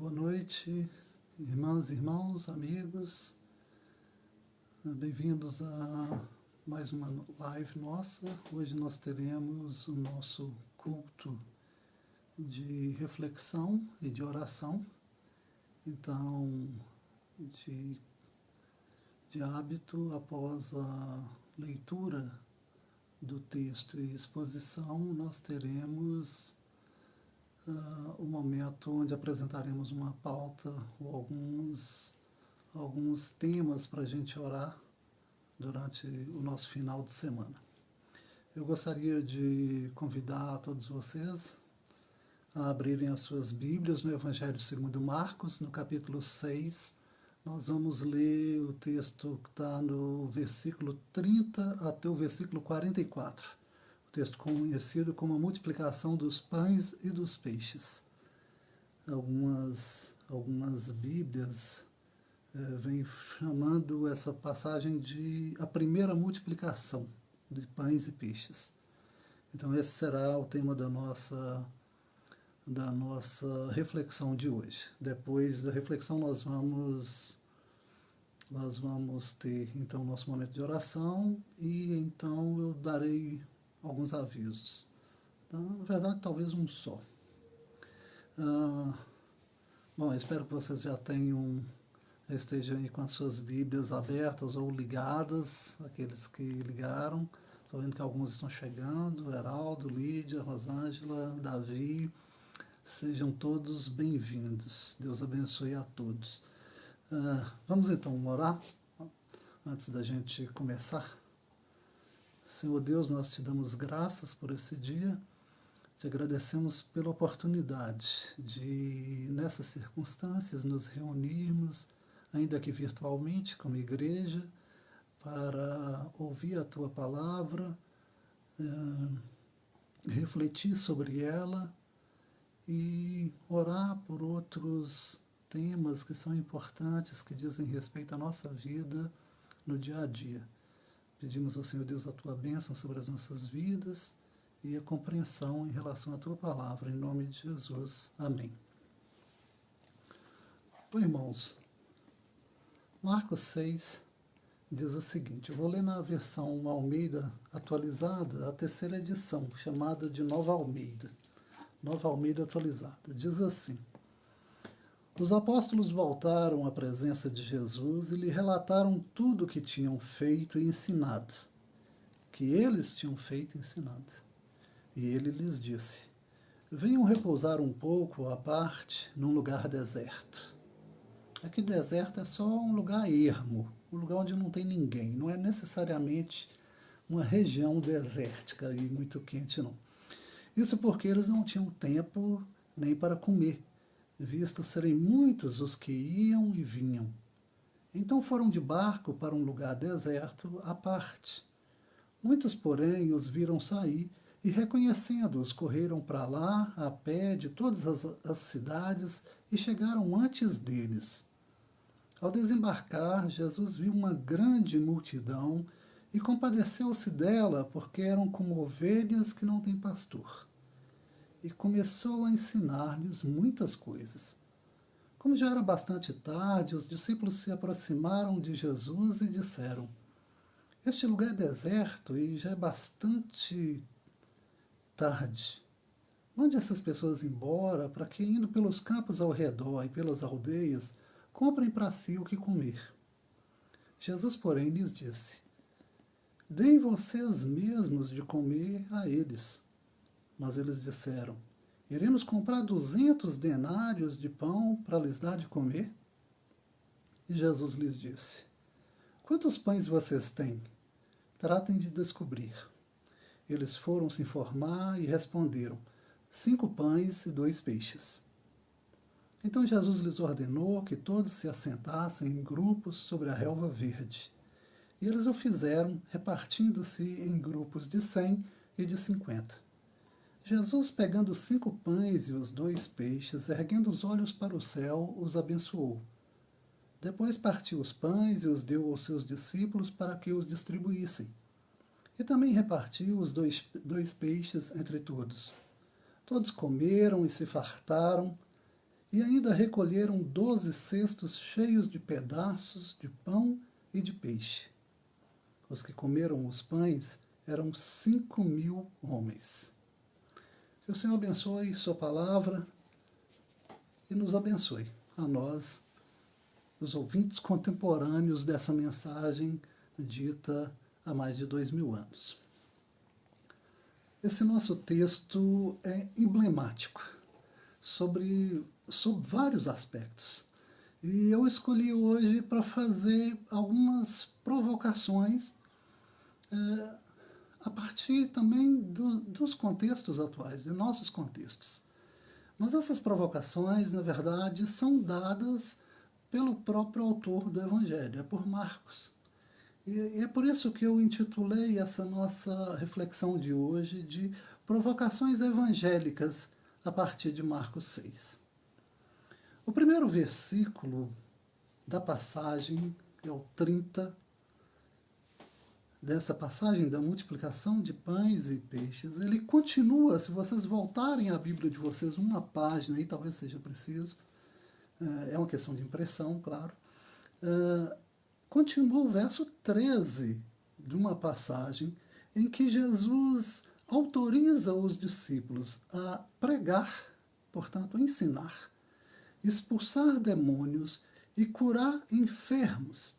Boa noite, irmãs e irmãos, amigos. Bem-vindos a mais uma live nossa. Hoje nós teremos o nosso culto de reflexão e de oração. Então, de hábito, após a leitura do texto e exposição, nós teremos o momento onde apresentaremos uma pauta ou alguns temas para a gente orar durante o nosso final de semana. Eu gostaria de convidar todos vocês a abrirem as suas Bíblias no Evangelho segundo Marcos, no capítulo 6. Nós vamos ler o texto que está no versículo 30 até o versículo 44. Texto conhecido como a multiplicação dos pães e dos peixes. Algumas Bíblias vêm chamando essa passagem de a primeira multiplicação de pães e peixes. Então esse será o tema da nossa reflexão de hoje. Depois da reflexão nós vamos ter então nosso momento de oração e então eu darei alguns avisos. Então, na verdade, talvez um só. Bom, espero que vocês já estejam aí com as suas Bíblias abertas ou ligadas, aqueles que ligaram. Estou vendo que alguns estão chegando, Heraldo, Lídia, Rosângela, Davi. Sejam todos bem-vindos. Deus abençoe a todos. Vamos então orar, antes da gente começar. Senhor Deus, nós te damos graças por esse dia, te agradecemos pela oportunidade de, nessas circunstâncias, nos reunirmos, ainda que virtualmente, como igreja, para ouvir a Tua palavra, refletir sobre ela e orar por outros temas que são importantes, que dizem respeito à nossa vida no dia a dia. Pedimos ao Senhor Deus a Tua bênção sobre as nossas vidas e a compreensão em relação à Tua palavra, em nome de Jesus. Amém. Bom, irmãos, Marcos 6 diz o seguinte, eu vou ler na versão Almeida atualizada, a terceira edição, chamada de Nova Almeida atualizada. Diz assim, os apóstolos voltaram à presença de Jesus e lhe relataram tudo o que tinham feito e ensinado, que eles tinham feito e ensinado. E ele lhes disse, venham repousar um pouco à parte num lugar deserto. Aqui deserto é só um lugar ermo, um lugar onde não tem ninguém, não é necessariamente uma região desértica e muito quente, não. Isso porque eles não tinham tempo nem para comer, visto serem muitos os que iam e vinham. Então foram de barco para um lugar deserto à parte. Muitos, porém, os viram sair e, reconhecendo-os, correram para lá a pé de todas as cidades e chegaram antes deles. Ao desembarcar, Jesus viu uma grande multidão e compadeceu-se dela, porque eram como ovelhas que não têm pastor. E começou a ensinar-lhes muitas coisas. Como já era bastante tarde, os discípulos se aproximaram de Jesus e disseram, este lugar é deserto e já é bastante tarde. Mande essas pessoas embora para que, indo pelos campos ao redor e pelas aldeias, comprem para si o que comer. Jesus, porém, lhes disse, deem vocês mesmos de comer a eles. Mas eles disseram, iremos comprar 200 denários de pão para lhes dar de comer? E Jesus lhes disse, quantos pães vocês têm? Tratem de descobrir. Eles foram se informar e responderam, 5 pães e 2 peixes. Então Jesus lhes ordenou que todos se assentassem em grupos sobre a relva verde. E eles o fizeram, repartindo-se em grupos de 100 e de 50. Jesus, pegando os 5 pães e os 2 peixes, erguendo os olhos para o céu, os abençoou. Depois partiu os pães e os deu aos seus discípulos para que os distribuíssem. E também repartiu os dois peixes entre todos. Todos comeram e se fartaram, e ainda recolheram 12 cestos cheios de pedaços de pão e de peixe. Os que comeram os pães eram 5.000 homens. Que o Senhor abençoe sua palavra e nos abençoe, a nós, os ouvintes contemporâneos dessa mensagem dita há mais de 2.000 anos. Esse nosso texto é emblemático sobre vários aspectos. E eu escolhi hoje para fazer algumas provocações a partir também dos contextos atuais, de nossos contextos. Mas essas provocações, na verdade, são dadas pelo próprio autor do Evangelho, é por Marcos. E é por isso que eu intitulei essa nossa reflexão de hoje de Provocações Evangélicas a partir de Marcos 6. O primeiro versículo da passagem, que é o 30, dessa passagem da multiplicação de pães e peixes, ele continua, se vocês voltarem à Bíblia de vocês uma página, aí talvez seja preciso, é uma questão de impressão, claro, continua o verso 13 de uma passagem em que Jesus autoriza os discípulos a pregar, portanto, a ensinar, expulsar demônios e curar enfermos,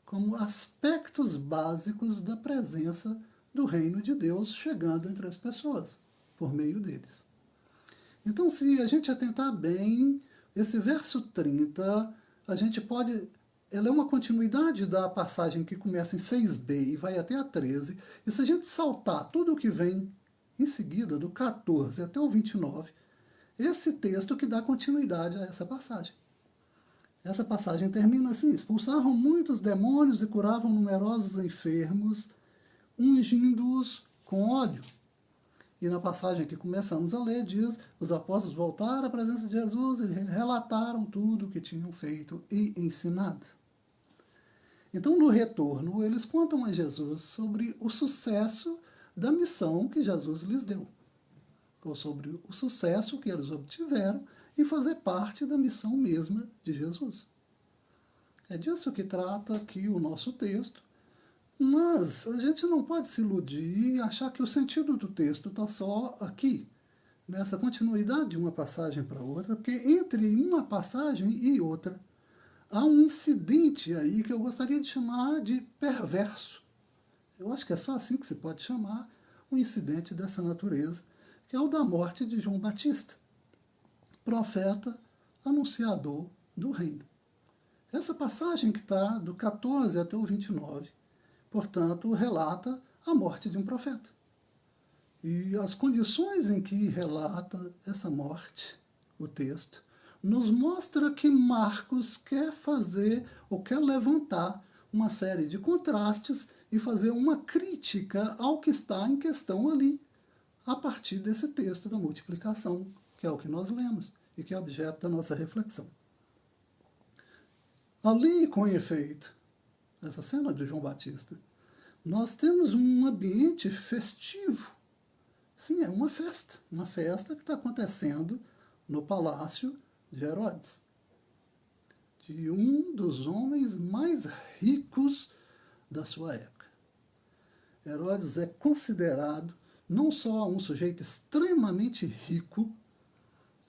como aspectos básicos da presença do reino de Deus chegando entre as pessoas, por meio deles. Então, se a gente atentar bem, esse verso 30, a gente pode... Ela é uma continuidade da passagem que começa em 6b e vai até a 13, e se a gente saltar tudo o que vem em seguida, do 14 até o 29, esse texto que dá continuidade a essa passagem. Essa passagem termina assim: expulsavam muitos demônios e curavam numerosos enfermos, ungindo-os com óleo. E na passagem que começamos a ler, diz: os apóstolos voltaram à presença de Jesus e relataram tudo o que tinham feito e ensinado. Então, no retorno, eles contam a Jesus sobre o sucesso da missão que Jesus lhes deu, ou sobre o sucesso que eles obtiveram em fazer parte da missão mesma de Jesus. É disso que trata aqui o nosso texto, mas a gente não pode se iludir e achar que o sentido do texto está só aqui, nessa continuidade de uma passagem para outra, porque entre uma passagem e outra há um incidente aí que eu gostaria de chamar de perverso. Eu acho que é só assim que se pode chamar um incidente dessa natureza, que é o da morte de João Batista, profeta, anunciador do reino. Essa passagem que está do 14 até o 29, portanto, relata a morte de um profeta. E as condições em que relata essa morte, o texto, nos mostra que Marcos quer fazer ou quer levantar uma série de contrastes e fazer uma crítica ao que está em questão ali, a partir desse texto da multiplicação, que é o que nós lemos e que é objeto da nossa reflexão. Ali, com efeito, essa cena de João Batista, nós temos um ambiente festivo. Sim, é uma festa que está acontecendo no palácio de Herodes, de um dos homens mais ricos da sua época. Herodes é considerado não só um sujeito extremamente rico,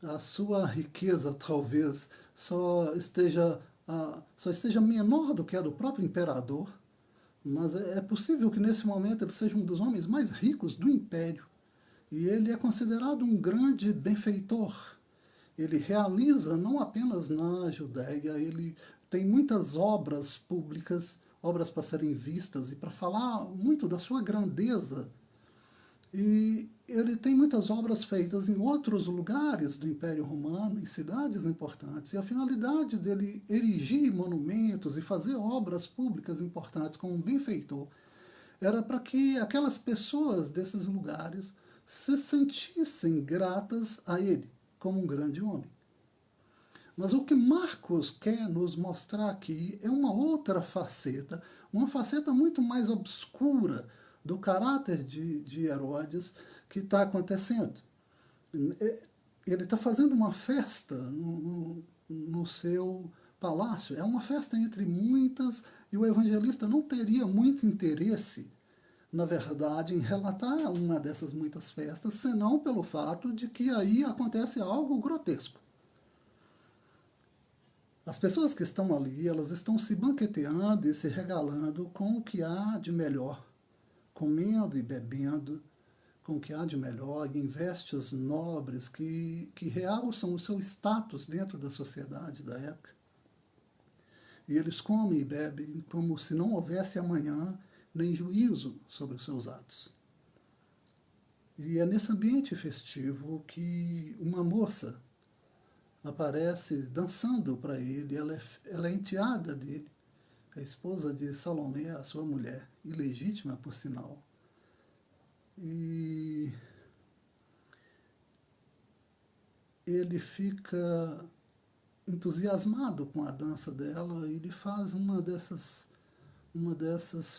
a sua riqueza talvez só esteja menor do que a do próprio imperador, mas é possível que nesse momento ele seja um dos homens mais ricos do império. E ele é considerado um grande benfeitor. Ele realiza não apenas na Judéia, ele tem muitas obras públicas, obras para serem vistas e para falar muito da sua grandeza. E ele tem muitas obras feitas em outros lugares do Império Romano, em cidades importantes. E a finalidade dele erigir monumentos e fazer obras públicas importantes como um benfeitor era para que aquelas pessoas desses lugares se sentissem gratas a ele, como um grande homem. Mas o que Marcos quer nos mostrar aqui é uma outra faceta, uma faceta muito mais obscura do caráter de Herodes que está acontecendo. ele está fazendo uma festa no seu palácio. É uma festa entre muitas, e o evangelista não teria muito interesse, na verdade, em relatar uma dessas muitas festas, senão pelo fato de que aí acontece algo grotesco. As pessoas que estão ali, elas estão se banqueteando e se regalando com o que há de melhor, comendo e bebendo com o que há de melhor, em vestes nobres que realçam o seu status dentro da sociedade da época. E eles comem e bebem como se não houvesse amanhã nem juízo sobre os seus atos. E é nesse ambiente festivo que uma moça aparece dançando para ele. Ela é enteada dele, a esposa de Salomé, a sua mulher, ilegítima por sinal. E ele fica entusiasmado com a dança dela e ele faz uma dessas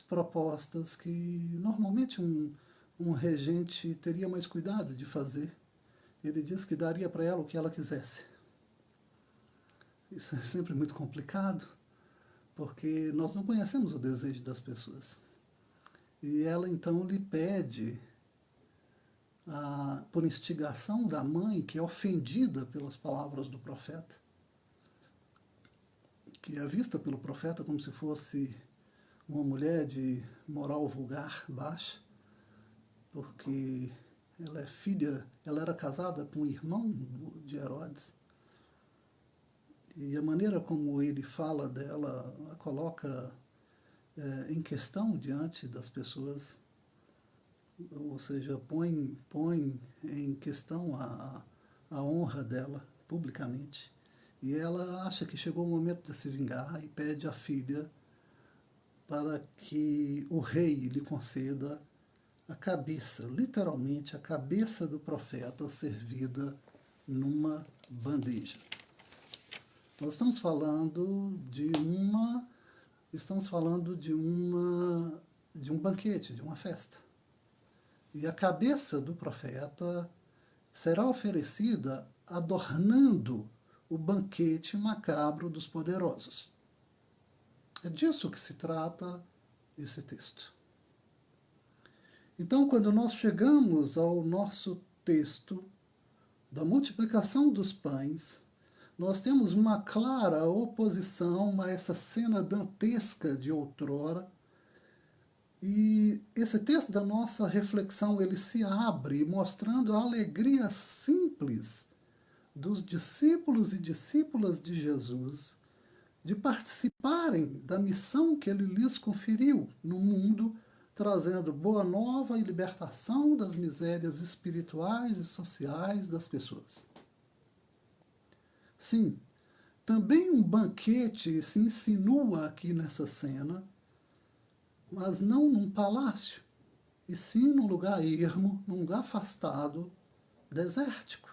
propostas que normalmente um regente teria mais cuidado de fazer. Ele diz que daria para ela o que ela quisesse. Isso é sempre muito complicado, porque nós não conhecemos o desejo das pessoas. E ela então lhe pede, por instigação da mãe, que é ofendida pelas palavras do profeta, que é vista pelo profeta como se fosse uma mulher de moral vulgar, baixa, porque ela é filha, ela era casada com o irmão de Herodes. E a maneira como ele fala dela a coloca em questão diante das pessoas, ou seja, põe em questão a honra dela publicamente. E ela acha que chegou o momento de se vingar e pede à filha para que o rei lhe conceda a cabeça, literalmente a cabeça do profeta servida numa bandeja. Nós estamos falando de um banquete, de uma festa. E a cabeça do profeta será oferecida adornando o banquete macabro dos poderosos. É disso que se trata esse texto. Então, quando nós chegamos ao nosso texto da multiplicação dos pães, nós temos uma clara oposição a essa cena dantesca de outrora. E esse texto da nossa reflexão, ele se abre mostrando a alegria simples dos discípulos e discípulas de Jesus de participarem da missão que ele lhes conferiu no mundo, trazendo boa nova e libertação das misérias espirituais e sociais das pessoas. Sim, também um banquete se insinua aqui nessa cena, mas não num palácio, e sim num lugar ermo, num lugar afastado, desértico,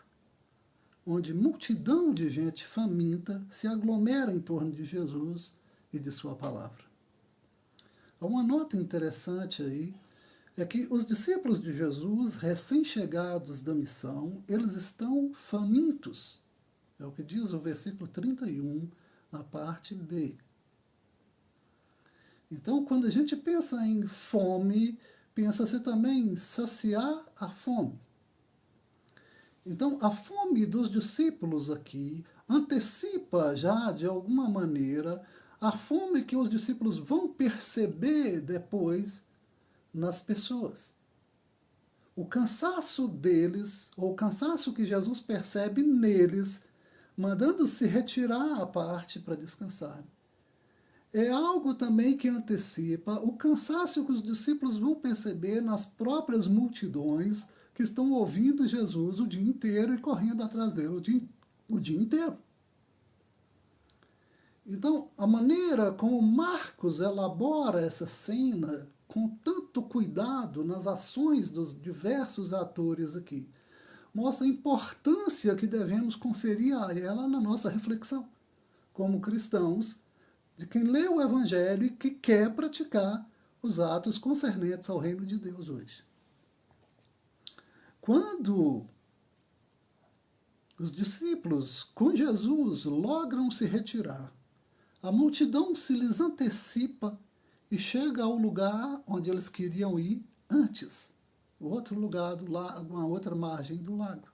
onde multidão de gente faminta se aglomera em torno de Jesus e de sua palavra. Uma nota interessante aí é que os discípulos de Jesus, recém-chegados da missão, eles estão famintos. É o que diz o versículo 31, na parte B. Então, quando a gente pensa em fome, pensa-se também em saciar a fome. Então, a fome dos discípulos aqui antecipa já, de alguma maneira, a fome que os discípulos vão perceber depois nas pessoas. O cansaço deles, ou o cansaço que Jesus percebe neles, mandando se retirar à parte para descansar, é algo também que antecipa o cansaço que os discípulos vão perceber nas próprias multidões que estão ouvindo Jesus o dia inteiro e correndo atrás dele o dia inteiro. Então, a maneira como Marcos elabora essa cena com tanto cuidado nas ações dos diversos atores aqui, mostra a importância que devemos conferir a ela na nossa reflexão, como cristãos, de quem lê o Evangelho e que quer praticar os atos concernentes ao reino de Deus hoje. Quando Os discípulos, com Jesus, logram se retirar. A multidão se lhes antecipa e chega ao lugar onde eles queriam ir antes, o outro lugar do lago, uma outra margem do lago.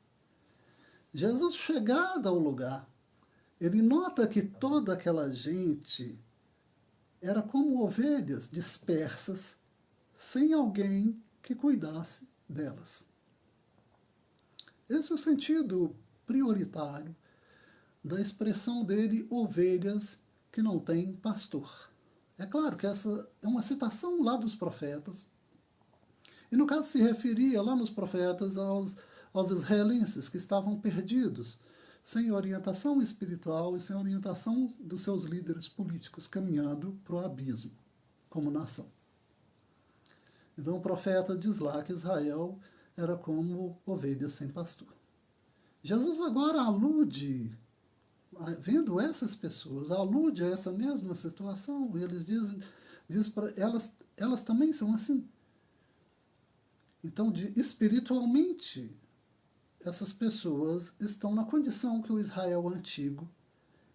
Jesus, chegado ao lugar, ele nota que toda aquela gente era como ovelhas dispersas, sem alguém que cuidasse delas. Esse é o sentido prioritário da expressão dele, ovelhas que não têm pastor. É claro que essa é uma citação lá dos profetas, e no caso se referia lá nos profetas aos israelenses que estavam perdidos, sem orientação espiritual e sem orientação dos seus líderes políticos, caminhando para o abismo como nação. Então o profeta diz lá que Israel era como ovelhas sem pastor. Jesus agora alude, vendo essas pessoas, alude a essa mesma situação, e eles diz para elas também são assim. Então, espiritualmente, essas pessoas estão na condição que o Israel antigo,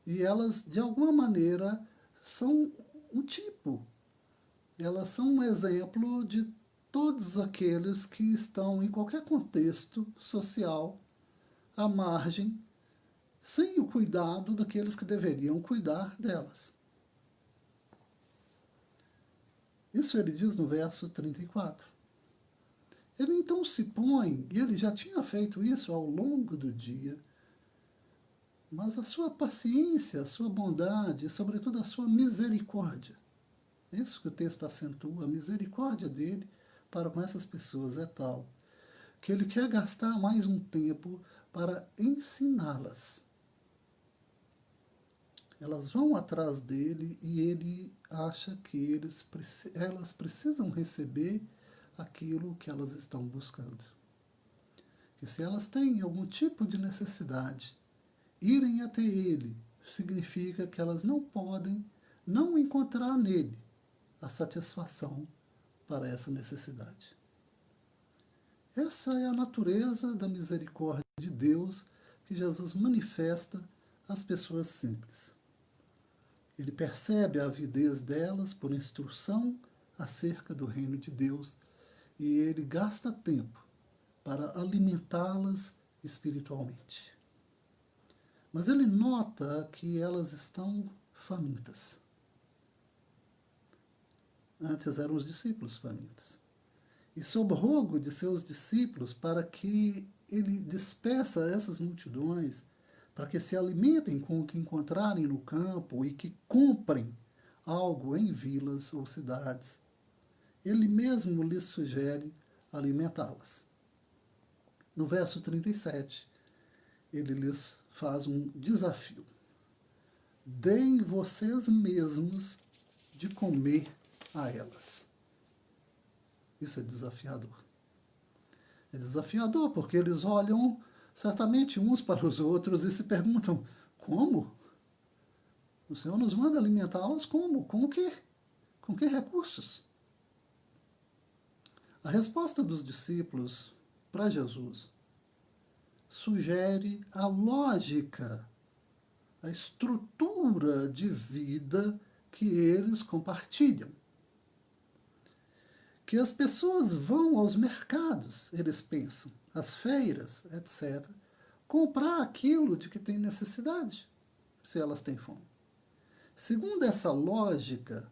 e elas, de alguma maneira, são um tipo, elas são um exemplo de todos aqueles que estão em qualquer contexto social à margem, sem o cuidado daqueles que deveriam cuidar delas. Isso ele diz no verso 34. Ele então se põe, e ele já tinha feito isso ao longo do dia, mas a sua paciência, a sua bondade, e sobretudo a sua misericórdia, é isso que o texto acentua, a misericórdia dele para com essas pessoas é tal, que ele quer gastar mais um tempo para ensiná-las. Elas vão atrás dele e ele acha que elas precisam receber aquilo que elas estão buscando. Que se elas têm algum tipo de necessidade, irem até ele significa que elas não podem não encontrar nele a satisfação para essa necessidade. Essa é a natureza da misericórdia de Deus que Jesus manifesta às pessoas simples. Ele percebe a avidez delas por instrução acerca do reino de Deus e ele gasta tempo para alimentá-las espiritualmente. Mas ele nota que elas estão famintas. Antes eram os discípulos famintos. E sob rogo de seus discípulos para que ele despeça essas multidões, para que se alimentem com o que encontrarem no campo e que comprem algo em vilas ou cidades, ele mesmo lhes sugere alimentá-las. No verso 37, ele lhes faz um desafio. Deem vocês mesmos de comer a elas. Isso é desafiador. É desafiador porque eles olham certamente uns para os outros e se perguntam, como? O Senhor nos manda alimentá-las como? Com o quê? Com que recursos? A resposta dos discípulos para Jesus sugere a lógica, a estrutura de vida que eles compartilham. Que as pessoas vão aos mercados, eles pensam, às feiras, etc., comprar aquilo de que tem necessidade, se elas têm fome. Segundo essa lógica,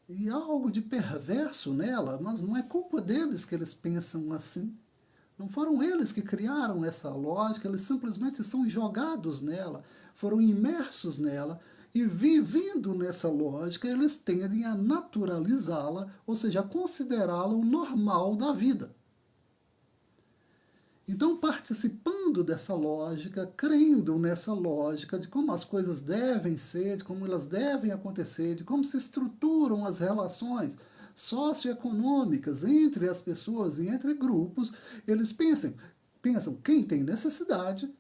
e há algo de perverso nela, mas não é culpa deles que eles pensam assim. Não foram eles que criaram essa lógica, eles simplesmente são jogados nela, foram imersos nela, e vivendo nessa lógica, eles tendem a naturalizá-la, ou seja, a considerá-la o normal da vida. Então, participando dessa lógica, crendo nessa lógica de como as coisas devem ser, de como elas devem acontecer, de como se estruturam as relações socioeconômicas entre as pessoas e entre grupos, eles pensam quem tem necessidade,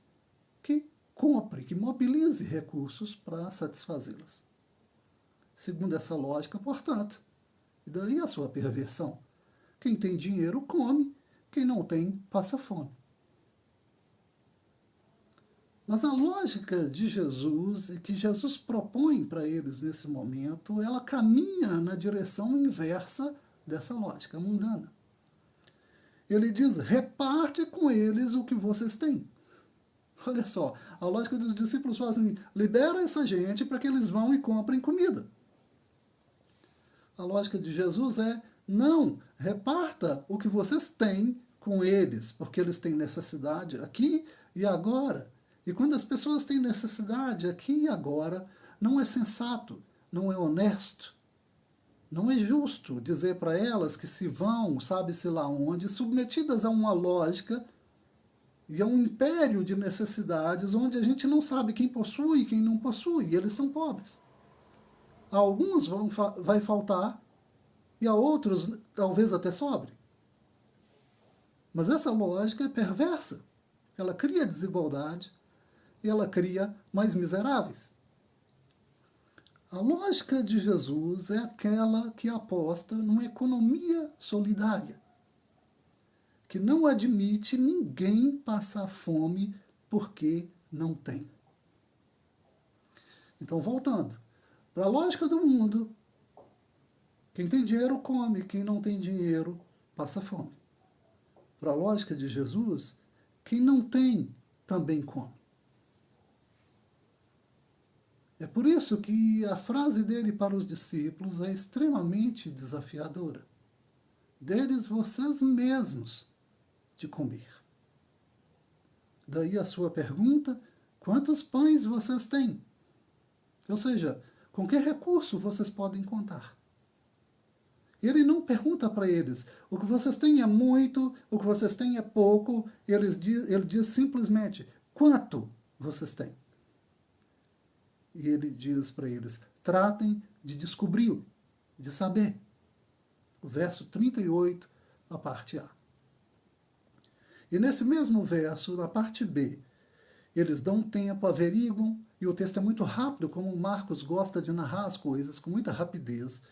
que compre, que mobilize recursos para satisfazê-las. Segundo essa lógica, portanto, e daí a sua perversão, quem tem dinheiro come, quem não tem passa fome. Mas a lógica de Jesus e que Jesus propõe para eles nesse momento, ela caminha na direção inversa dessa lógica mundana. Ele diz, reparte com eles o que vocês têm. Olha só, a lógica dos discípulos fala assim, libera essa gente para que eles vão e comprem comida. A lógica de Jesus é, não, reparta o que vocês têm com eles, porque eles têm necessidade aqui e agora. E quando as pessoas têm necessidade aqui e agora, não é sensato, não é honesto, não é justo dizer para elas que se vão, sabe-se lá onde, submetidas a uma lógica e a um império de necessidades onde a gente não sabe quem possui e quem não possui, e eles são pobres. A alguns vai faltar e a outros talvez até sobre. Mas essa lógica é perversa. Ela cria desigualdade e ela cria mais miseráveis. A lógica de Jesus é aquela que aposta numa economia solidária, que não admite ninguém passar fome porque não tem. Então, voltando, para a lógica do mundo, quem tem dinheiro come, quem não tem dinheiro passa fome. Para a lógica de Jesus, quem não tem também come. É por isso que a frase dele para os discípulos é extremamente desafiadora. Deles vocês mesmos de comer. Daí a sua pergunta, quantos pães vocês têm? Ou seja, com que recurso vocês podem contar? Ele não pergunta para eles, o que vocês têm é muito, o que vocês têm é pouco, ele diz simplesmente, quanto vocês têm? E ele diz para eles, tratem de descobrir, de saber. O verso 38, a parte A. E nesse mesmo verso, na parte B, eles dão tempo, averiguam, e o texto é muito rápido, como Marcos gosta de narrar as coisas com muita rapidez.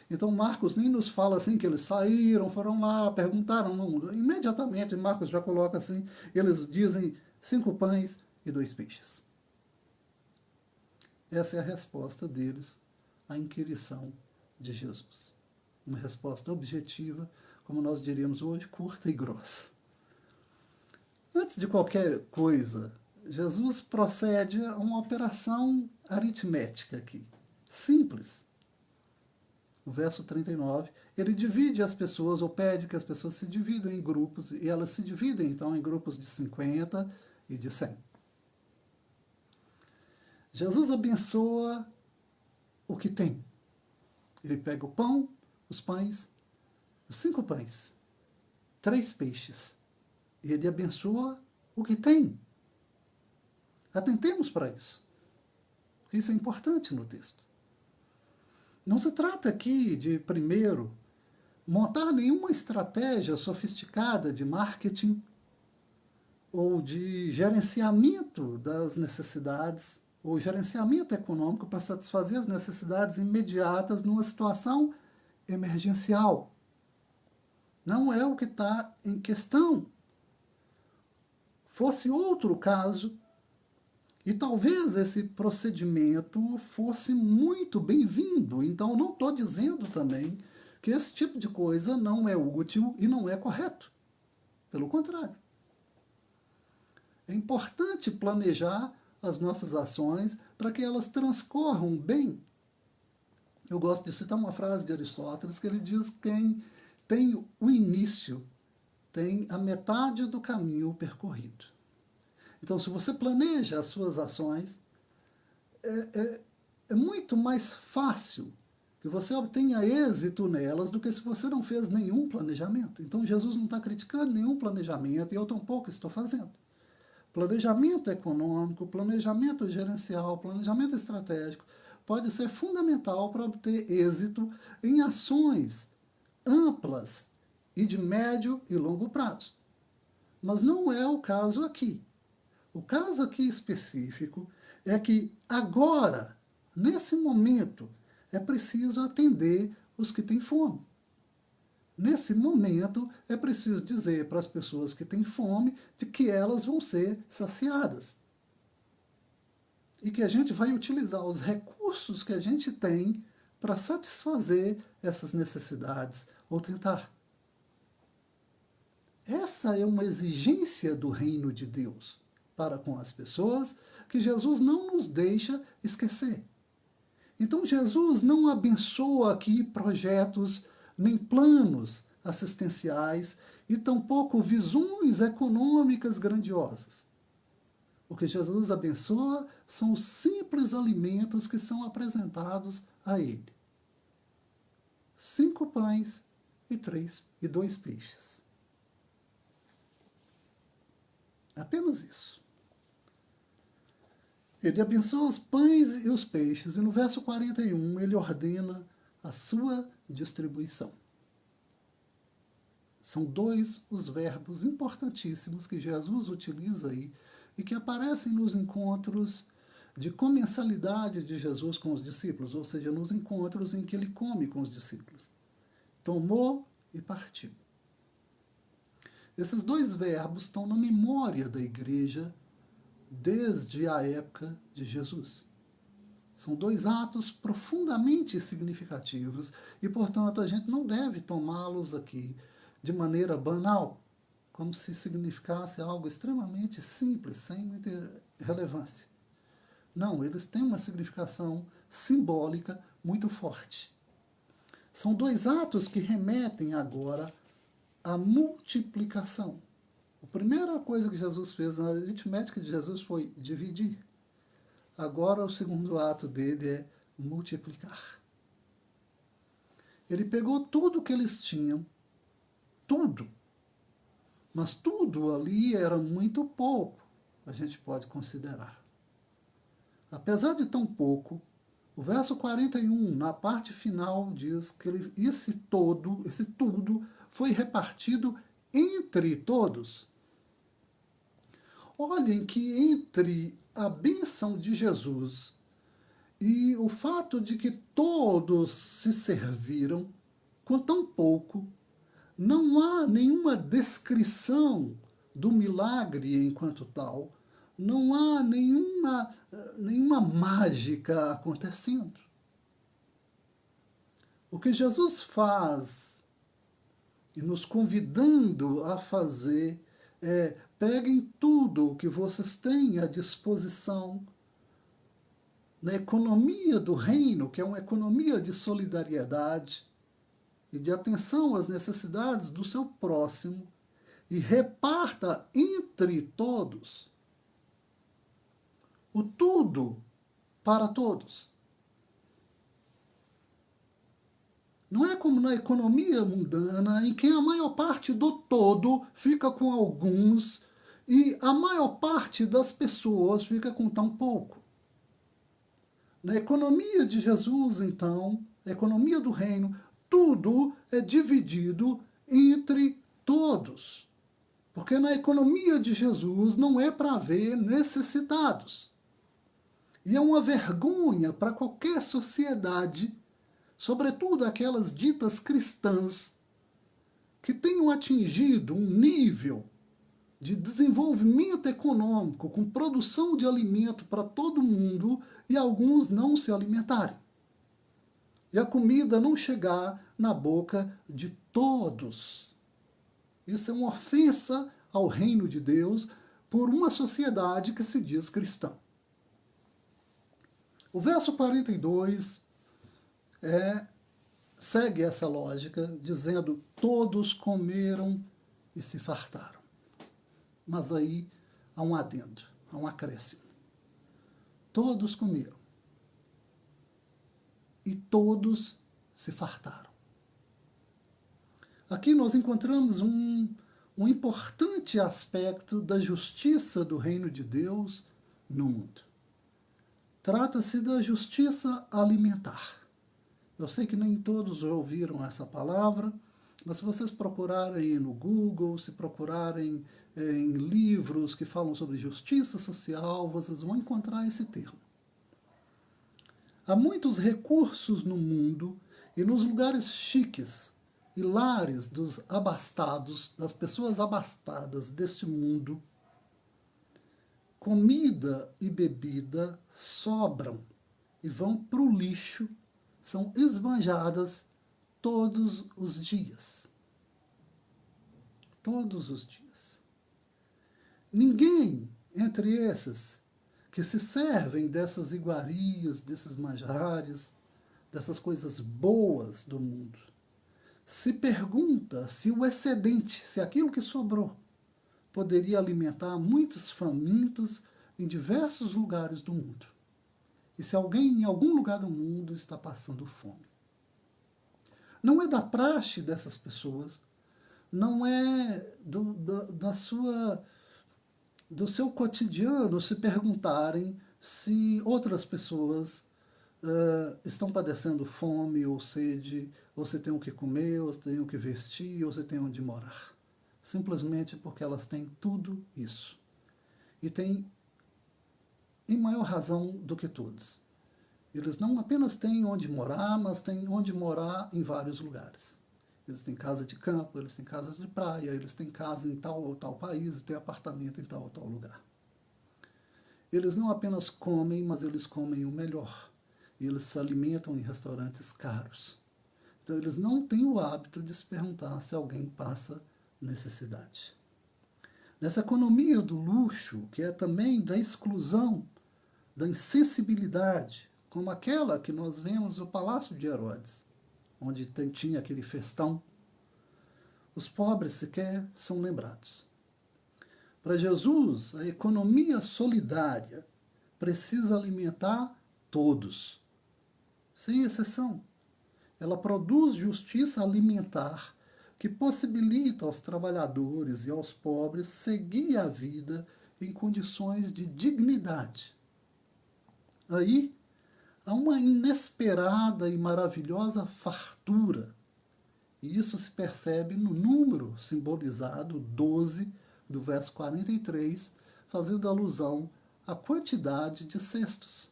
Então Marcos nem nos fala assim que eles saíram, foram lá, perguntaram, não. Imediatamente Marcos já coloca assim, eles dizem 5 pães e 2 peixes. Essa é a resposta deles à inquirição de Jesus. Uma resposta objetiva, como nós diríamos hoje, curta e grossa. Antes de qualquer coisa, Jesus procede a uma operação aritmética aqui, simples. No verso 39, ele divide as pessoas, ou pede que as pessoas se dividam em grupos, e elas se dividem então em grupos de 50 e de 100. Jesus abençoa o que tem. Ele pega o pão, os pães, os 5 pães, 3 peixes, e ele abençoa o que tem. Atentemos para isso, porque isso é importante no texto. Não se trata aqui de, primeiro, montar nenhuma estratégia sofisticada de marketing ou de gerenciamento das necessidades, ou gerenciamento econômico para satisfazer as necessidades imediatas numa situação emergencial. Não é o que está em questão. Fosse outro caso, e talvez esse procedimento fosse muito bem-vindo. Então, não estou dizendo também que esse tipo de coisa não é útil e não é correto. Pelo contrário. É importante planejar as nossas ações para que elas transcorram bem. Eu gosto de citar uma frase de Aristóteles que ele diz que quem tem o início tem a metade do caminho percorrido. Então, se você planeja as suas ações, é muito mais fácil que você obtenha êxito nelas do que se você não fez nenhum planejamento. Então, Jesus não está criticando nenhum planejamento e eu tampouco estou fazendo. Planejamento econômico, planejamento gerencial, planejamento estratégico pode ser fundamental para obter êxito em ações amplas e de médio e longo prazo. Mas não é o caso aqui. O caso aqui específico é que agora, nesse momento, é preciso atender os que têm fome. Nesse momento, é preciso dizer para as pessoas que têm fome de que elas vão ser saciadas. e que a gente vai utilizar os recursos que a gente tem para satisfazer essas necessidades, ou tentar. Essa é uma exigência do reino de Deus para com as pessoas que Jesus não nos deixa esquecer. Então Jesus não abençoa aqui projetos nem planos assistenciais e tampouco visões econômicas grandiosas. O que Jesus abençoa são os simples alimentos que são apresentados a Ele. 5 pães e 2 peixes. Apenas isso. Ele abençoa os pães e os peixes, e no verso 41 ele ordena a sua distribuição. São 2 os verbos importantíssimos que Jesus utiliza aí e que aparecem nos encontros de comensalidade de Jesus com os discípulos, ou seja, nos encontros em que ele come com os discípulos. Tomou e partiu. Esses 2 verbos estão na memória da igreja desde a época de Jesus. São 2 atos profundamente significativos e, portanto, a gente não deve tomá-los aqui de maneira banal, como se significasse algo extremamente simples, sem muita relevância. Não, eles têm uma significação simbólica muito forte. São 2 atos que remetem agora à multiplicação. A primeira coisa que Jesus fez na aritmética de Jesus foi dividir. Agora o segundo ato dele é multiplicar. Ele pegou tudo que eles tinham, tudo, mas tudo ali era muito pouco, a gente pode considerar. Apesar de tão pouco, o verso 41, na parte final, diz que esse tudo, foi repartido entre todos. Olhem que entre a bênção de Jesus e o fato de que todos se serviram com tão pouco, não há nenhuma descrição do milagre enquanto tal, não há nenhuma mágica acontecendo. O que Jesus faz, e nos convidando a fazer, é: peguem tudo o que vocês têm à disposição na economia do reino, que é uma economia de solidariedade e de atenção às necessidades do seu próximo, e reparta entre todos o tudo para todos. Não é como na economia mundana, em que a maior parte do todo fica com alguns e a maior parte das pessoas fica com tão pouco. Na economia de Jesus, então, a economia do reino, tudo é dividido entre todos. Porque na economia de Jesus não é para haver necessitados. E é uma vergonha para qualquer sociedade, sobretudo aquelas ditas cristãs, que tenham atingido um nível de desenvolvimento econômico, com produção de alimento para todo mundo, e alguns não se alimentarem. E a comida não chegar na boca de todos. Isso é uma ofensa ao reino de Deus por uma sociedade que se diz cristã. O verso 42 segue essa lógica, dizendo: todos comeram e se fartaram. Mas aí há um adendo, há um acréscimo. Todos comeram e todos se fartaram. Aqui nós encontramos um importante aspecto da justiça do reino de Deus no mundo. Trata-se da justiça alimentar. Eu sei que nem todos ouviram essa palavra, mas se vocês procurarem no Google, se procurarem em livros que falam sobre justiça social, vocês vão encontrar esse termo. Há muitos recursos no mundo e nos lugares chiques e lares dos abastados, das pessoas abastadas deste mundo, comida e bebida sobram e vão para o lixo, são esbanjadas todos os dias. Todos os dias. Ninguém entre esses que se servem dessas iguarias, desses manjares, dessas coisas boas do mundo, se pergunta se o excedente, se aquilo que sobrou, poderia alimentar muitos famintos em diversos lugares do mundo. E se alguém em algum lugar do mundo está passando fome. Não é da praxe dessas pessoas, não é do seu cotidiano se perguntarem se outras pessoas estão padecendo fome ou sede, ou se têm o que comer, ou se têm o que vestir, ou se têm onde morar. Simplesmente porque elas têm tudo isso. E têm em maior razão do que todos. Eles não apenas têm onde morar, mas têm onde morar em vários lugares. Eles têm casa de campo, eles têm casas de praia, eles têm casa em tal ou tal país, têm apartamento em tal ou tal lugar. Eles não apenas comem, mas eles comem o melhor. Eles se alimentam em restaurantes caros. Então, eles não têm o hábito de se perguntar se alguém passa necessidade. Nessa economia do luxo, que é também da exclusão, da insensibilidade, como aquela que nós vemos no Palácio de Herodes, onde tinha aquele festão, os pobres sequer são lembrados. Para Jesus, a economia solidária precisa alimentar todos, sem exceção. Ela produz justiça alimentar que possibilita aos trabalhadores e aos pobres seguir a vida em condições de dignidade. Aí há uma inesperada e maravilhosa fartura. E isso se percebe no número simbolizado, 12, do verso 43, fazendo alusão à quantidade de cestos.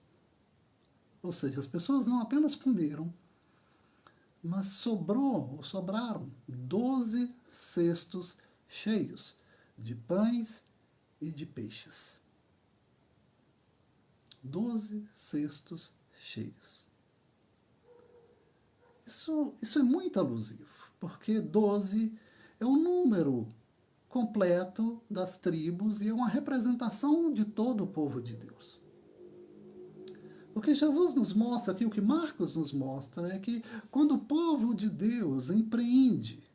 Ou seja, as pessoas não apenas comeram, mas sobraram 12 cestos cheios de pães e de peixes. 12 cestos cheios. Isso é muito alusivo, porque 12 é o número completo das tribos e é uma representação de todo o povo de Deus. O que Jesus nos mostra aqui, o que Marcos nos mostra, é que quando o povo de Deus empreende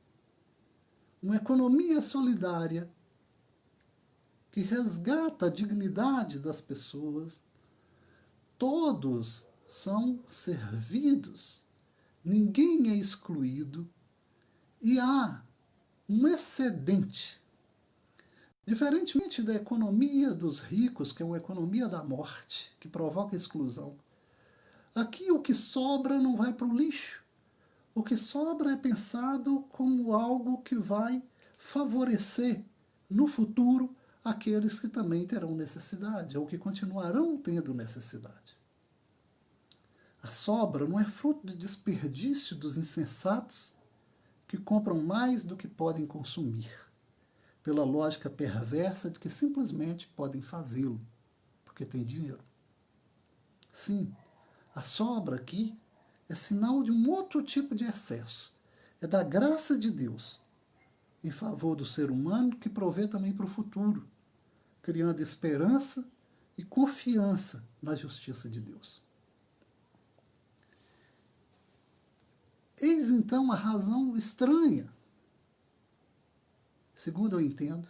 uma economia solidária que resgata a dignidade das pessoas, todos são servidos, ninguém é excluído e há um excedente. Diferentemente da economia dos ricos, que é uma economia da morte, que provoca exclusão, aqui o que sobra não vai para o lixo. O que sobra é pensado como algo que vai favorecer no futuro aqueles que também terão necessidade, ou que continuarão tendo necessidade. A sobra não é fruto de desperdício dos insensatos que compram mais do que podem consumir, pela lógica perversa de que simplesmente podem fazê-lo, porque têm dinheiro. Sim, a sobra aqui é sinal de um outro tipo de excesso. É da graça de Deus em favor do ser humano que provê também para o futuro, criando esperança e confiança na justiça de Deus. Eis então a razão estranha, segundo eu entendo,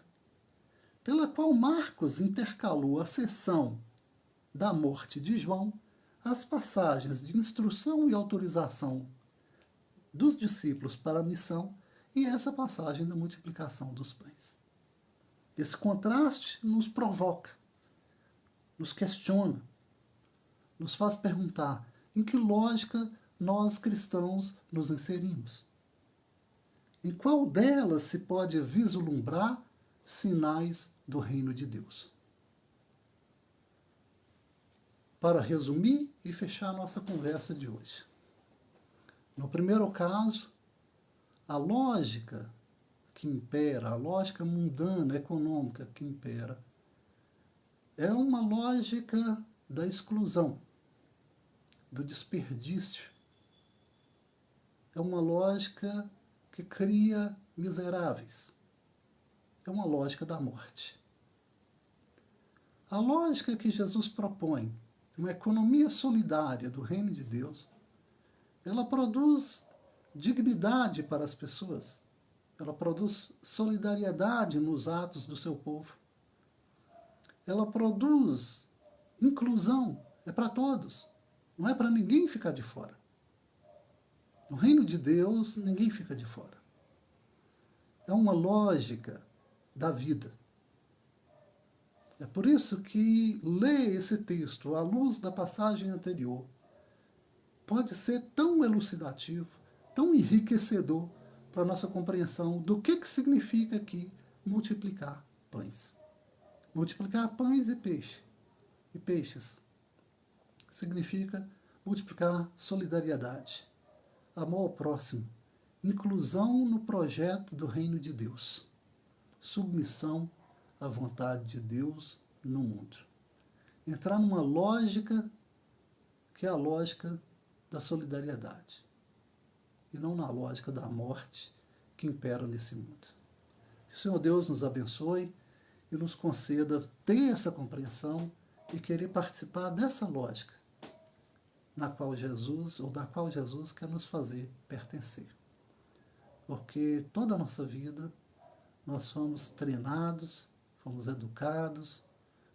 pela qual Marcos intercalou a sessão da morte de João, as passagens de instrução e autorização dos discípulos para a missão e essa passagem da multiplicação dos pães. Esse contraste nos provoca, nos questiona, nos faz perguntar em que lógica nós cristãos nos inserimos. Em qual delas se pode vislumbrar sinais do reino de Deus? Para resumir e fechar a nossa conversa de hoje. No primeiro caso, a lógica que impera, a lógica mundana, econômica que impera, É uma lógica da exclusão, do desperdício. É uma lógica que cria miseráveis. É uma lógica da morte. A lógica que Jesus propõe, uma economia solidária do reino de Deus, ela produz dignidade para as pessoas. Ela produz solidariedade nos atos do seu povo. Ela produz inclusão, é para todos. Não é para ninguém ficar de fora. No reino de Deus, ninguém fica de fora. É uma lógica da vida. É por isso que ler esse texto à luz da passagem anterior pode ser tão elucidativo, tão enriquecedor para a nossa compreensão do que significa aqui multiplicar pães. Multiplicar pães e peixes significa multiplicar solidariedade, amor ao próximo, inclusão no projeto do reino de Deus, submissão à vontade de Deus no mundo. Entrar numa lógica que é a lógica da solidariedade e não na lógica da morte que impera nesse mundo. Que o Senhor Deus nos abençoe e nos conceda ter essa compreensão e querer participar dessa lógica na qual Jesus, ou da qual Jesus quer nos fazer pertencer. Porque toda a nossa vida nós fomos treinados, fomos educados,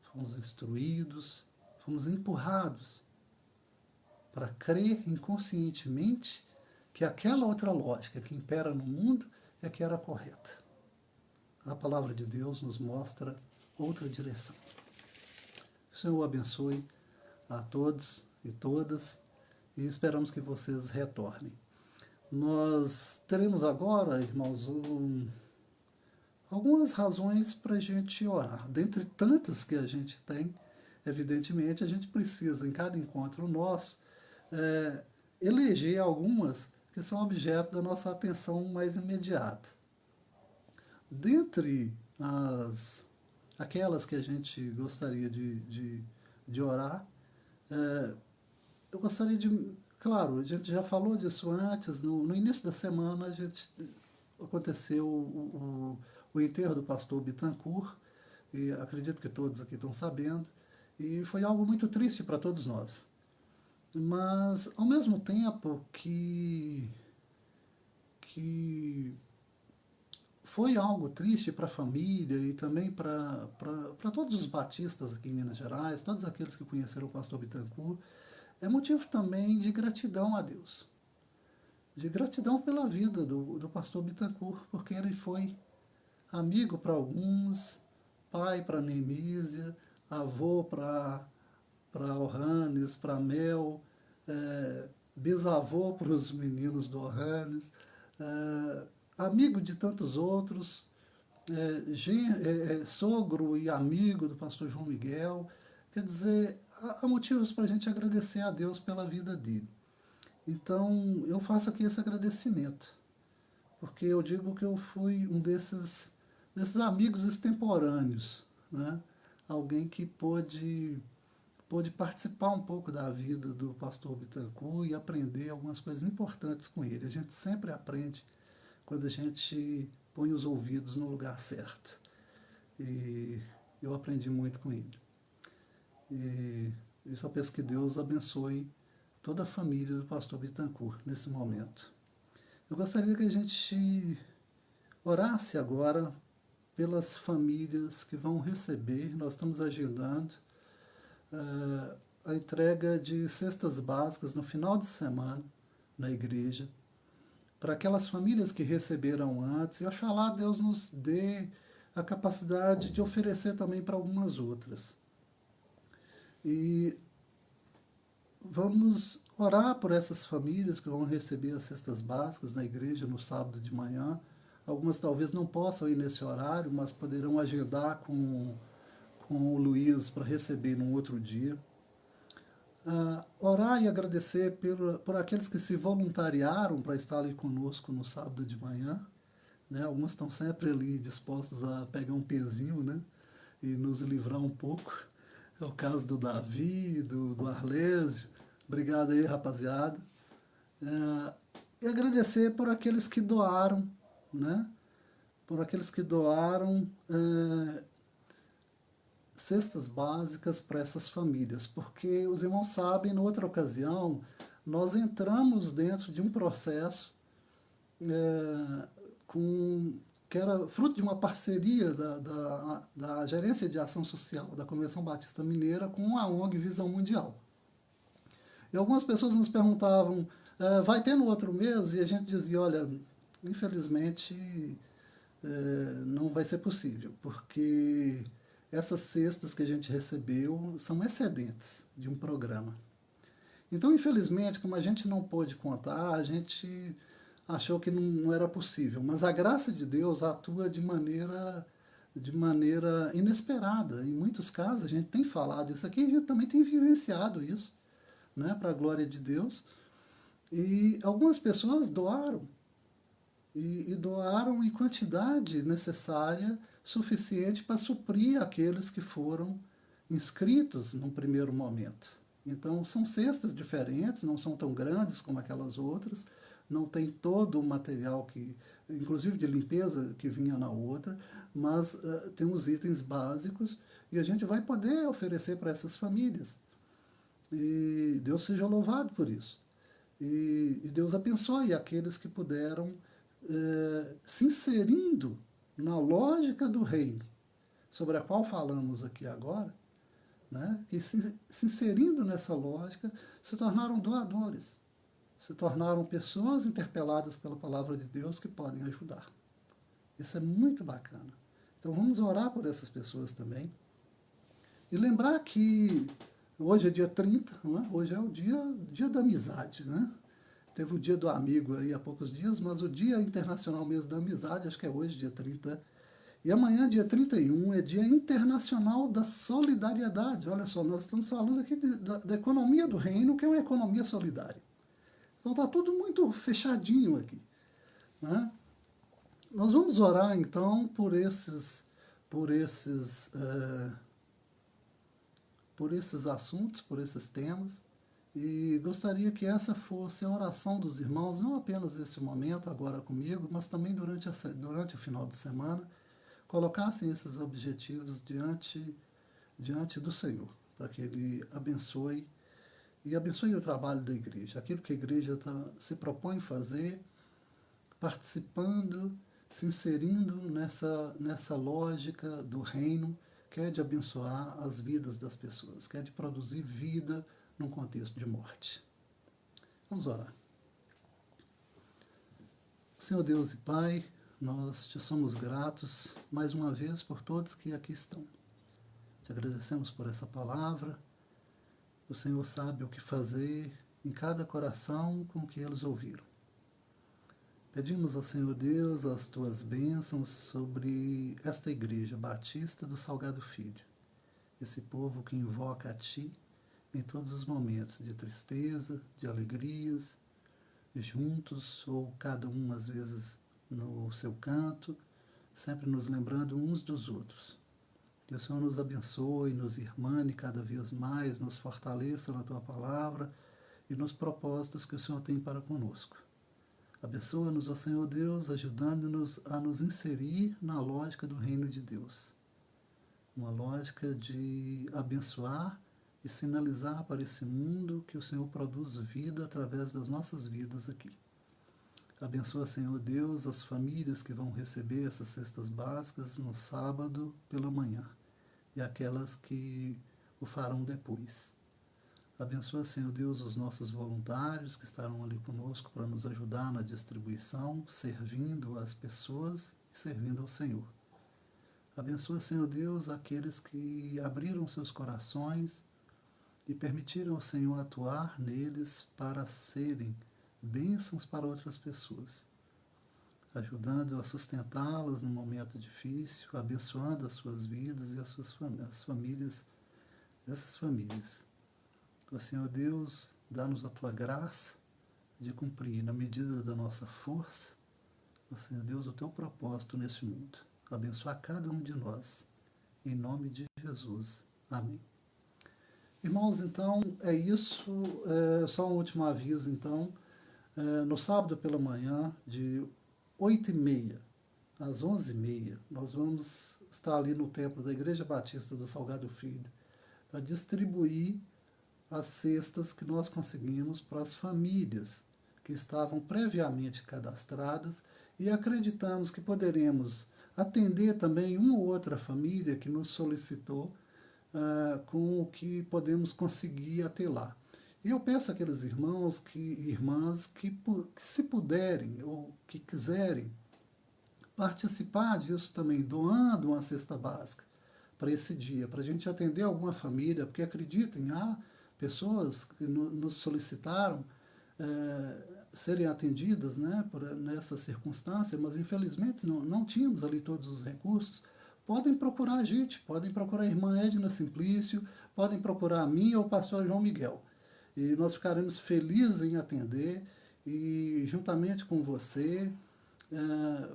fomos instruídos, fomos empurrados para crer inconscientemente que aquela outra lógica que impera no mundo é que era correta. A palavra de Deus nos mostra outra direção. O Senhor o abençoe a todos e todas e esperamos que vocês retornem. Nós teremos agora, irmãos, algumas razões para a gente orar. Dentre tantas que a gente tem, evidentemente, a gente precisa, em cada encontro nosso, eleger algumas que são objeto da nossa atenção mais imediata. Dentre aquelas que a gente gostaria de orar, eu gostaria de... Claro, a gente já falou disso antes, no início da semana aconteceu o enterro do pastor Bittencourt, e acredito que todos aqui estão sabendo, e foi algo muito triste para todos nós. Mas, ao mesmo tempo que foi algo triste para a família e também para todos os batistas aqui em Minas Gerais, todos aqueles que conheceram o pastor Bittencourt, é motivo também de gratidão a Deus. De gratidão pela vida do pastor Bittencourt, porque ele foi amigo para alguns, pai para Neemísia, avô para Orranes, para Mel, bisavô para os meninos do Orranes, amigo de tantos outros, sogro e amigo do pastor João Miguel. Quer dizer, há motivos para a gente agradecer a Deus pela vida dele. Então, eu faço aqui esse agradecimento, porque eu digo que eu fui um desses amigos extemporâneos, né? Alguém que pôde participar um pouco da vida do pastor Bittencourt e aprender algumas coisas importantes com ele. A gente sempre aprende quando a gente põe os ouvidos no lugar certo. E eu aprendi muito com ele. E eu só peço que Deus abençoe toda a família do pastor Bittencourt nesse momento. Eu gostaria que a gente orasse agora pelas famílias que vão receber. Nós estamos agendando a entrega de cestas básicas no final de semana na igreja, para aquelas famílias que receberam antes, e oxalá Deus nos dê a capacidade de oferecer também para algumas outras. E vamos orar por essas famílias que vão receber as cestas básicas na igreja no sábado de manhã. Algumas talvez não possam ir nesse horário, mas poderão agendar com o Luiz para receber num outro dia. Orar e agradecer por aqueles que se voluntariaram para estar ali conosco no sábado de manhã. Né? Alguns estão sempre ali dispostos a pegar um pezinho, né? E nos livrar um pouco. É o caso do Davi, do Arlésio. Obrigado aí, rapaziada. E agradecer por aqueles que doaram, né? Por aqueles que doaram cestas básicas para essas famílias, porque os irmãos sabem, na outra ocasião, nós entramos dentro de um processo que era fruto de uma parceria da Gerência de Ação Social da Convenção Batista Mineira com a ONG Visão Mundial. E algumas pessoas nos perguntavam, vai ter no outro mês? E a gente dizia, olha, infelizmente não vai ser possível, porque essas cestas que a gente recebeu são excedentes de um programa. Então, infelizmente, como a gente não pôde contar, a gente achou que não era possível. Mas a graça de Deus atua de maneira inesperada. Em muitos casos, a gente tem falado isso aqui e a gente também tem vivenciado isso, né, para a glória de Deus. E algumas pessoas doaram. E doaram em quantidade necessária, suficiente para suprir aqueles que foram inscritos num primeiro momento. Então, são cestas diferentes, não são tão grandes como aquelas outras, não tem todo o material, inclusive de limpeza, que vinha na outra, mas tem os itens básicos e a gente vai poder oferecer para essas famílias. E Deus seja louvado por isso. E Deus abençoe aqueles que puderam se inserindo na lógica do reino, sobre a qual falamos aqui agora, né, que se inserindo nessa lógica, se tornaram doadores, se tornaram pessoas interpeladas pela palavra de Deus que podem ajudar. Isso é muito bacana. Então vamos orar por essas pessoas também. E lembrar que hoje é dia 30, não é? Hoje é o dia da amizade, né? Teve o dia do amigo aí há poucos dias, mas o dia internacional mesmo da amizade, acho que é hoje, dia 30. E amanhã, dia 31, é dia internacional da solidariedade. Olha só, nós estamos falando aqui da economia do reino, que é uma economia solidária. Então está tudo muito fechadinho aqui, né? Nós vamos orar, então, por esses assuntos, por esses temas. E gostaria que essa fosse a oração dos irmãos, não apenas nesse momento, agora comigo, mas também durante o final de semana, colocassem esses objetivos diante do Senhor, para que Ele abençoe e abençoe o trabalho da igreja, aquilo que a igreja se propõe fazer, participando, se inserindo nessa lógica do reino, que é de abençoar as vidas das pessoas, que é de produzir vida num contexto de morte. Vamos orar. Senhor Deus e Pai, nós te somos gratos mais uma vez por todos que aqui estão. Te agradecemos por essa palavra. O Senhor sabe o que fazer em cada coração com que eles ouviram. Pedimos ao Senhor Deus as tuas bênçãos sobre esta igreja batista do Salgado Filho, esse povo que invoca a Ti em todos os momentos de tristeza, de alegrias, juntos ou cada um às vezes no seu canto, sempre nos lembrando uns dos outros. Que o Senhor nos abençoe, nos irmane cada vez mais, nos fortaleça na Tua palavra e nos propósitos que o Senhor tem para conosco. Abençoa-nos, ó Senhor Deus, ajudando-nos a nos inserir na lógica do reino de Deus. Uma lógica de abençoar e sinalizar para esse mundo que o Senhor produz vida através das nossas vidas aqui. Abençoa, Senhor Deus, as famílias que vão receber essas cestas básicas no sábado pela manhã e aquelas que o farão depois. Abençoa, Senhor Deus, os nossos voluntários que estarão ali conosco para nos ajudar na distribuição, servindo às pessoas e servindo ao Senhor. Abençoa, Senhor Deus, aqueles que abriram seus corações e permitiram ao Senhor atuar neles para serem bênçãos para outras pessoas, ajudando a sustentá-las num momento difícil, abençoando as suas vidas e as famílias dessas famílias. Ó Senhor Deus, dá-nos a Tua graça de cumprir, na medida da nossa força, ó Senhor Deus, o Teu propósito nesse mundo. Abençoa cada um de nós. Em nome de Jesus. Amém. Irmãos, então, é isso. Só um último aviso, então. No sábado pela manhã, de 8h30 às 11h30, nós vamos estar ali no templo da Igreja Batista do Salgado Filho para distribuir as cestas que nós conseguimos para as famílias que estavam previamente cadastradas e acreditamos que poderemos atender também uma ou outra família que nos solicitou com o que podemos conseguir até lá. E eu peço àqueles irmãos e irmãs que se puderem ou que quiserem participar disso também, doando uma cesta básica para esse dia, para a gente atender alguma família, porque acreditem, há pessoas que nos solicitaram serem atendidas, né, nessa circunstância, mas infelizmente não tínhamos ali todos os recursos. Podem procurar a gente, podem procurar a irmã Edna Simplício, podem procurar a mim ou o pastor João Miguel. E nós ficaremos felizes em atender e, juntamente com você,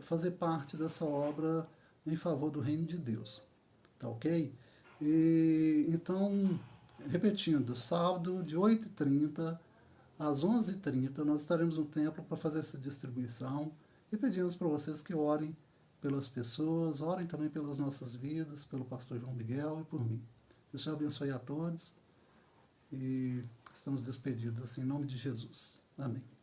fazer parte dessa obra em favor do reino de Deus. Tá ok? Então, repetindo, sábado de 8h30 às 11h30, nós estaremos no templo para fazer essa distribuição e pedimos para vocês que orem pelas pessoas, orem também pelas nossas vidas, pelo pastor João Miguel e por mim. Que o Senhor abençoe a todos e estamos despedidos assim, em nome de Jesus. Amém.